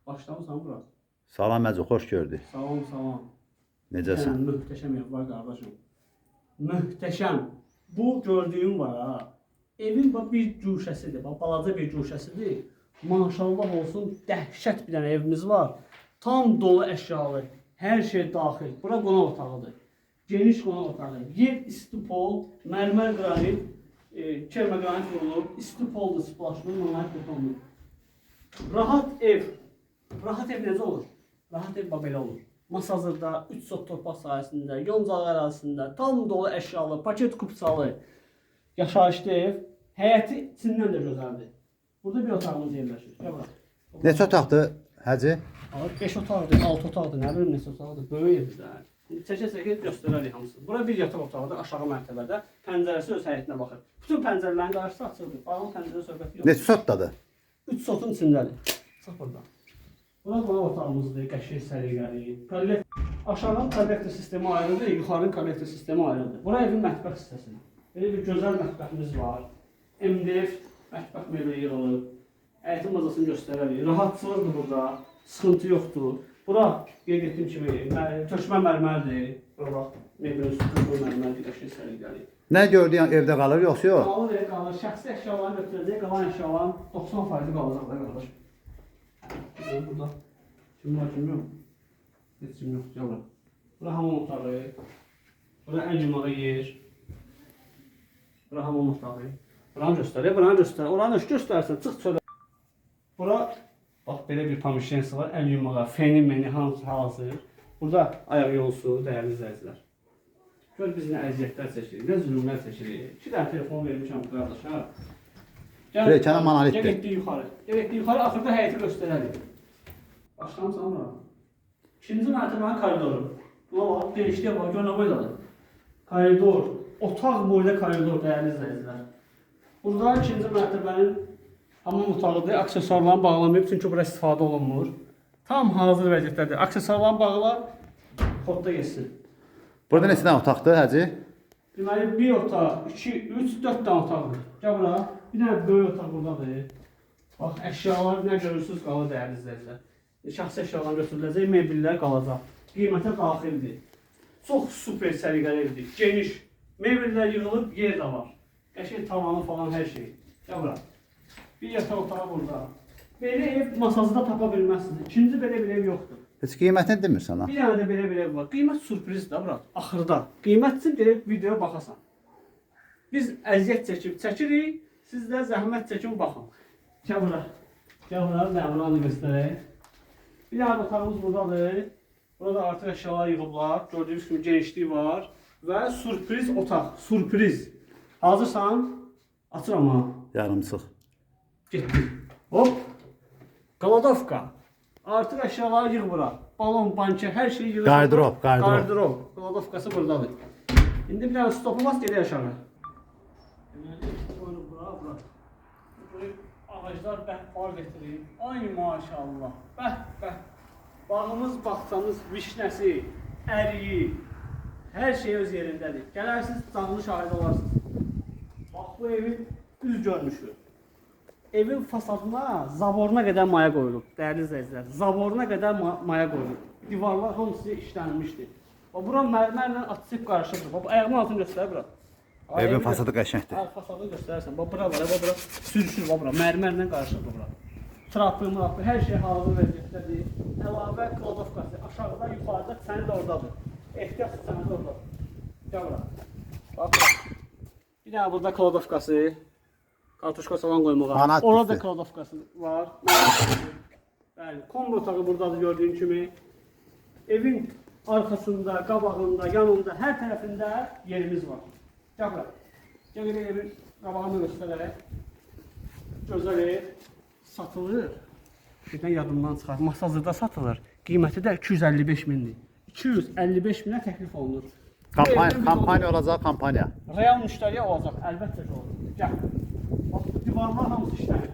Başlamısan bura. Salam Məcu, xoş gördük. Salam, salam. Necəsən? Möhtəşəm ev var qardaşım. Möhtəşəm. Bu gördüyün var ha. Evin bir güşəsidir, balaca bir güşəsidir. Maşallah olsun, dəhşət bir dənə evimiz var. Tam dolu əşyalı, hər şey daxil. Bura qonaq otağıdır. Geniş qonaq otağı. Yer istipol, mərmər qranit, kermə qranit vurulub, istipoldur, splaşlı, manat betonlu. Rahat ev. Rahat ev necə olur? Rahat ev belə olur. Masazırda, 3 sot torpaq sahəsində, yoncaq ərazisində, tam dolu əşyalı, paket kupçalı, yaşayışlı ev. Həyəti içindən də gözəldir. Burada bir otağımız yerləşir. Gəl bura. Neçə otaqdır Hacı? 5 otaqdır, 6 otaqdır, nə bilim neçə otaqdır, böyük evdir. Çəkə-çəkə göstərərik hamısını. Bura bir yataq otağıdır, aşağı mərtəbədə. Pəncərəsi öz həyətinə baxır. Bütün pəncərələrin qarşısı açılır. Bağlı pəncərə söhbəti yox. Neçə sotdadır? 3 sotun içindədir. Çıx buradan. Bura qonaq otağımızdır, qəşəng səliqəli. Aşağıdan kollektor sistemi ayrıdır, yuxarının kollektor sistemi ayrıdır. Bura evin mətbəx hissəsidir. Belə bir gözəl mətbəximiz var. MDF mətbəx mebeli yığılıb. Həyətin bazasını göstərərik. Rahatçılıqdır burada, sıxıntı yoxdur. Bura qeyd etdiyim kimi tökmə mərmərdir. Bura bax, mebelin üstü mərmərdir, qəşəng səliqəli. Nə gördüyün evdə qalır yoxsa yox? Qalır, qalır. Şəxsi əşyalarını götürəcək, qalan əşyaların 90% qalacaq da qardaş. Burada kim var, kim yox? Heç kim yoxdur, gəl bura. Bura hamam otağı. Bura ən yumağı yer. Bura hamam otağı. Buranı göstər, buranı göstər. Oranı göstərsən, çıx çölə. Bura, bax, belə bir pamişyensi var. Ən yumağı, feni, meni, hamısı hazır. Burada ayaq yolusu, dəyərli izləyicilər. Gör biz nə əziyyətlər çəkirik, nə zülümlər çəkirik. 2 dənə telefon vermişəm bu qardaşa. Pilləkənə monolitdir. Gəl etdik yuxarı. Gəl etdik yuxarı, axırda həyəti göstərərik. Başlamısan bura. 2-ci mərtəbənin koridoru. Buna bax, genişliyə bax, gör nə boydadır. Koridor, otaq boyda koridor, dəyərli izləyicilər. Burada 2-ci mərtəbənin hamam otağıdır, aksesuarlarını bağlamayıb, çünki bura istifadə olunmur. Tam hazır vəziyyətdədir. Aksesuarlarını bağla, xodda geçsin. Burada neçə dənə otaqdır Hacı? Deməli, 1 otaq, 2, 3, 4 dənə otaqdır. Gəl bura, bir dənə böyük otaq buradadır. Bax, əşyalar nə görürsünüz qalır dəyərli izləyicilər. Şəxsi əşyalar götürüləcək, mebellər qalacaq. Qiymətə daxildir. Çox super səliqəli evdir, geniş. Mebellər yığılıb, yer də var. Qəşəng tavanı falan hər şey. Gəl bura. Bir yataq otağı burada. Belə ev masasında tapa bilməzsiniz. İkinci belə bir ev yoxdur. Heç qiymətini demirsən ha? Bir dənə də belə bir ev var. Qiymət sürprizdir da bura. Axırda. Qiymət üçün gəlib videoya baxasan. Biz əziyyət çəkirik. Siz də zəhmət çəkin baxın. Gəl bura. Gəl bura, nəvranı göstərək. Bir dənə otağımız buradadır. Burada artıq əşyalar yığıblar. Gördüyünüz kimi genişliyi var. Və sürpriz otaq. Sürpriz. Hazırsan? Açıram ha. Yarımçıq. Getdik. Hop. Qaladovka. Artıq əşyaları yığ bura. Balon, banker, hər şeyi yığır. Qardırop, qardırop. Qardırop. Qaladovkası buradadır. İndi bir dənə stopumuz gedək aşağı. Deməli, buyurun bura, bura. Ağaclar bəhbar getirir. Ay maşallah. Bəh. Bağımız, bağçamız, vişnəsi, əriyi, hər şey öz yerindədir. Gələrsiniz, canlı şahid olarsınız. Bax, bu evin üz görünüşü. Evin fasadına, zaboruna qədər maya qoyulub, dəyərli izləyicilər. Zaboruna qədər maya qoyulub. Divarlar hamısı işlənmişdir. Bura mərmərlə atışıb qarışıqdır. Bax, ayağımın altını göstər bura. Evin fasadı qəşəngdir. Fasadını göstərərsən. Bax, bura var, bura sürüşür, bura. Mərmərlə qarışıqdır bura. Trapı, hər şey hazır vəziyyətdədir. Əlavə kladovkası aşağıda, yuxarıda, səni də oradadır. Ehtiyat səni də oradadır. Gəl bura. Bax, bir dənə burada kladovkası. Kartuşka salan qoymağa. Orada da kladovkası var. Bəli, kombo otağı buradadır gördüyün kimi. Evin arxasında, qabağında, yanında, hər tərəfində yerimiz var. Gəl bura. Gəl evin qabağını göstərərək. Gözəl ev satılır. Birdən yadımdan çıxar. Masazırda satılır. Qiyməti də 255 mindir. 255 minə təklif olunur. Kampanya olacaq, kampanya. Real müştəriyə olacaq, əlbəttə ki olur. Gəl. Bax, bu divarlar hamısı işlənir.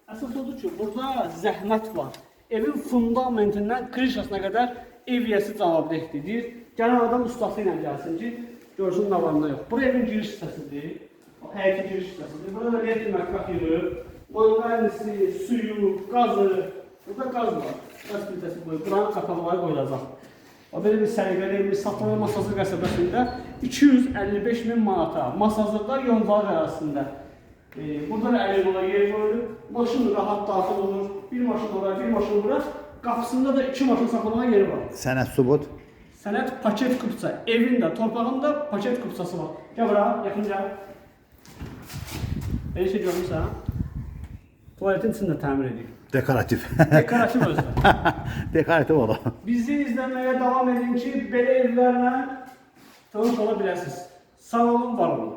Əsas odur ki, burada zəhmət var. Evin fundamentindən krişasına qədər ev yiyəsi cavabdehdir. Gələn adam ustası ilə gəlsin ki, görsün nə var, nə yox. Bura evin giriş hissəsidir. Həyətə giriş hissəsidir. Burada da elektrik mətbəx yeri, manqalinisi, suyu, qazı. Burada qaz var. Qaz filtrəsi qoyub. Buranın qapaqları qoyulacaq. O belə bir səliqəli bir Satılı Masazır qəsəbəsində 255.000 manata. Masazırda yollar arasında. Burada da əleyhə yer qoyulur. Maşın rahat daxil olur. Bir maşın oraya, bir maşın buraya. Qapısında da 2 maşın saxlamağa yeri var. Sənəd sübut. Sənət paket kupça. Evində, torpağında paket kupçası var. Gəl bura, yaxın gəl. Belə şey görmürsən? Tuvaletin içində təmir edib. Dekorativ. Dekorativ özdə. Dekorativ olur. Bizi izləməyə davam edin ki, belə evlərlə tanış ola biləsiniz. Sağ olun, var olun.